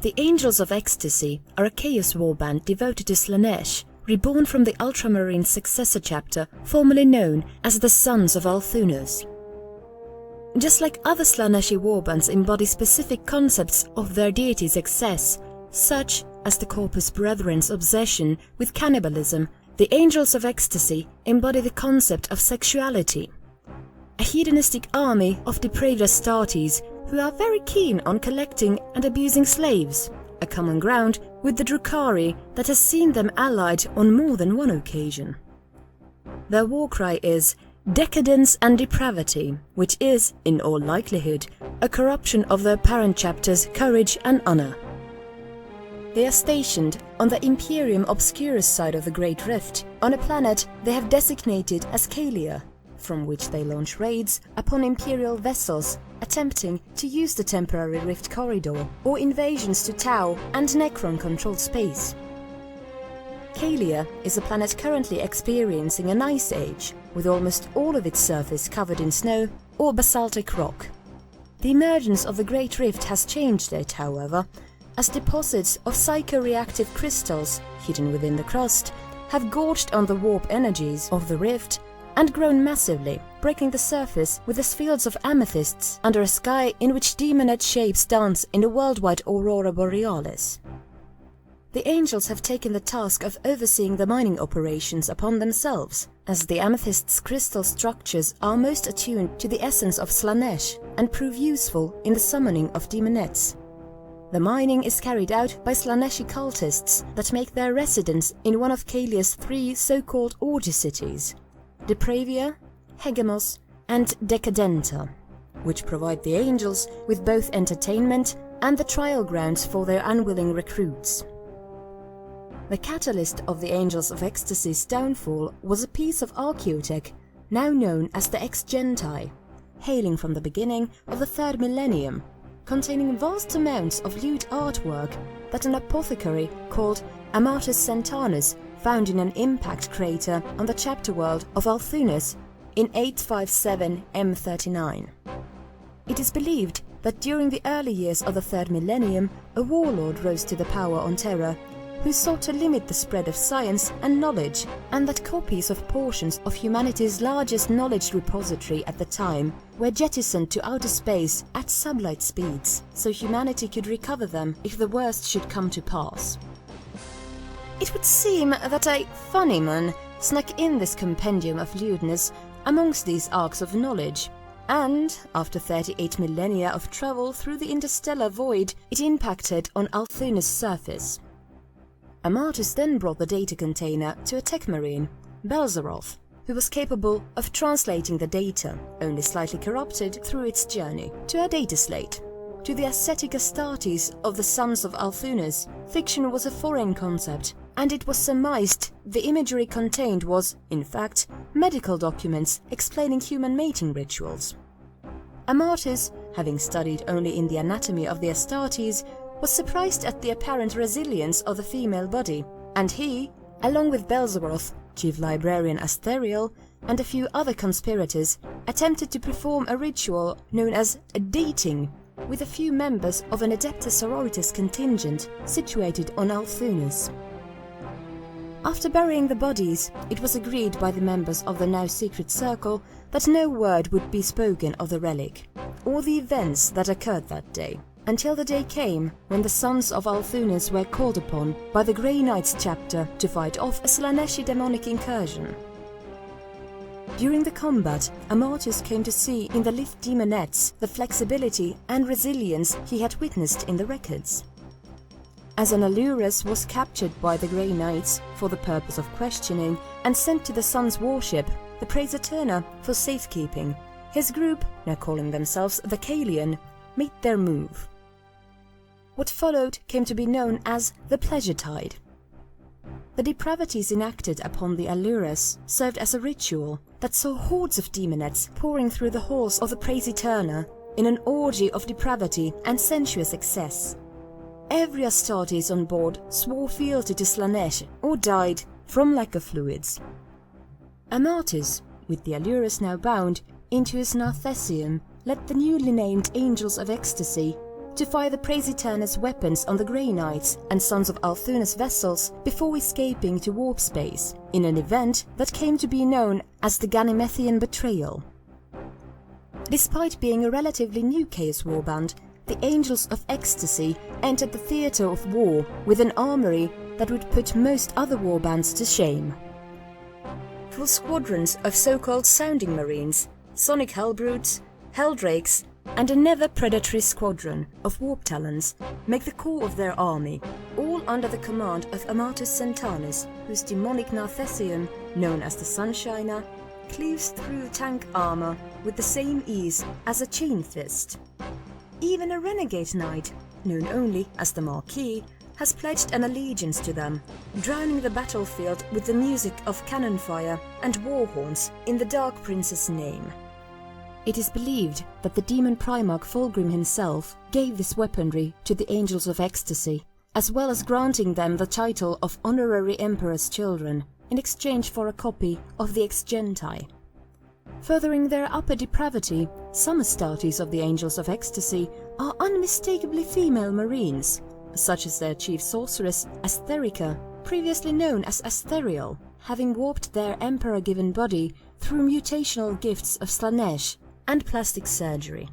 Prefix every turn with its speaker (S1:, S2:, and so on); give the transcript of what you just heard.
S1: The Angels of Ecstasy are a chaos warband devoted to Slaanesh, reborn from the ultramarine successor chapter formerly known as the Sons of Althunus. Just like other Slaaneshi warbands embody specific concepts of their deity's excess, such as the Corpus Brethren's obsession with cannibalism, the Angels of Ecstasy embody the concept of sexuality. A hedonistic army of depraved Astartes who are very keen on collecting and abusing slaves, a common ground with the Drukhari that has seen them allied on more than one occasion. Their war cry is decadence and depravity, which is, in all likelihood, a corruption of their parent chapter's courage and honor. They are stationed on the Imperium Obscurus side of the Great Rift, on a planet they have designated as Kalia, from which they launch raids upon Imperial vessels attempting to use the temporary rift corridor, or invasions to Tau and Necron-controlled space. Kalia is a planet currently experiencing an ice age, with almost all of its surface covered in snow or basaltic rock. The emergence of the Great Rift has changed it, however, as deposits of psychoreactive crystals hidden within the crust have gorged on the warp energies of the rift and grown massively, breaking the surface with its fields of amethysts under a sky in which demonette shapes dance in the worldwide aurora borealis. The Angels have taken the task of overseeing the mining operations upon themselves, as the amethyst's crystal structures are most attuned to the essence of Slaanesh and prove useful in the summoning of demonettes. The mining is carried out by Slaaneshi cultists that make their residence in one of Kalia's 3 so-called orgy cities, Depravia, Hegemos, and Decadenta, which provide the Angels with both entertainment and the trial grounds for their unwilling recruits. The catalyst of the Angels of Ecstasy's downfall was a piece of archaeotech now known as the Ex-Gentii, hailing from the beginning of the 3rd millennium, containing vast amounts of lewd artwork that an apothecary called Amatus Centanus found in an impact crater on the chapter world of Althunus in 857 M39. It is believed that during the early years of the 3rd millennium, a warlord rose to the power on Terra who sought to limit the spread of science and knowledge, and that copies of portions of humanity's largest knowledge repository at the time were jettisoned to outer space at sublight speeds, so humanity could recover them if the worst should come to pass. It would seem that a funny man snuck in this compendium of lewdness amongst these arcs of knowledge, and, after 38 millennia of travel through the interstellar void, it impacted on Althunus' surface. Amatus then brought the data container to a tech marine, Belzeroth, who was capable of translating the data, only slightly corrupted through its journey, to a data slate. To the ascetic Astartes of the Sons of Althunus, fiction was a foreign concept, and it was surmised the imagery contained was, in fact, medical documents explaining human mating rituals. Amatus, having studied only in the anatomy of the Astartes, was surprised at the apparent resilience of the female body, and he, along with Belzeroth, chief librarian Asteriel, and a few other conspirators, attempted to perform a ritual known as a dating with a few members of an Adeptus Sororitas contingent situated on Althunus. After burying the bodies, it was agreed by the members of the now secret circle that no word would be spoken of the relic, or the events that occurred that day, until the day came when the Sons of Althunus were called upon by the Grey Knights chapter to fight off a Slaaneshi demonic incursion. During the combat, Amatus came to see in the Lith demonettes the flexibility and resilience he had witnessed in the records. As an Allurus was captured by the Grey Knights for the purpose of questioning and sent to the Sun's warship, the Praise Eterna, for safekeeping, his group, now calling themselves the Kalian, made their move. What followed came to be known as the Pleasure Tide. The depravities enacted upon the Allurus served as a ritual that saw hordes of demonettes pouring through the halls of the Praise Eterna in an orgy of depravity and sensuous excess. Every Astartes on board swore fealty to Slaanesh or died from lack of fluids. Amatus, with the Allurus now bound into his Narthesium, led the newly named Angels of Ecstasy to fire the Praesitanus weapons on the Grey Knights and Sons of Althunus vessels before escaping to warp space, in an event that came to be known as the Ganymedean Betrayal. Despite being a relatively new Chaos Warband, the Angels of Ecstasy entered the theatre of war with an armory that would put most other warbands to shame. Full squadrons of so-called sounding marines, sonic hellbrutes, helldrakes, and a never-predatory squadron of warp talons make the core of their army, all under the command of Amatus Centanus, whose demonic Narthesium, known as the Sunshiner, cleaves through tank armor with the same ease as a chain fist. Even a renegade knight, known only as the Marquis, has pledged an allegiance to them, drowning the battlefield with the music of cannon fire and war horns in the Dark Prince's name. It is believed that the demon Primarch Fulgrim himself gave this weaponry to the Angels of Ecstasy, as well as granting them the title of Honorary Emperor's Children in exchange for a copy of the Ex Genti. Furthering their upper depravity, some Astartes of the Angels of Ecstasy are unmistakably female marines, such as their chief sorceress Asterica, previously known as Asterial, having warped their emperor-given body through mutational gifts of Slanesh and plastic surgery.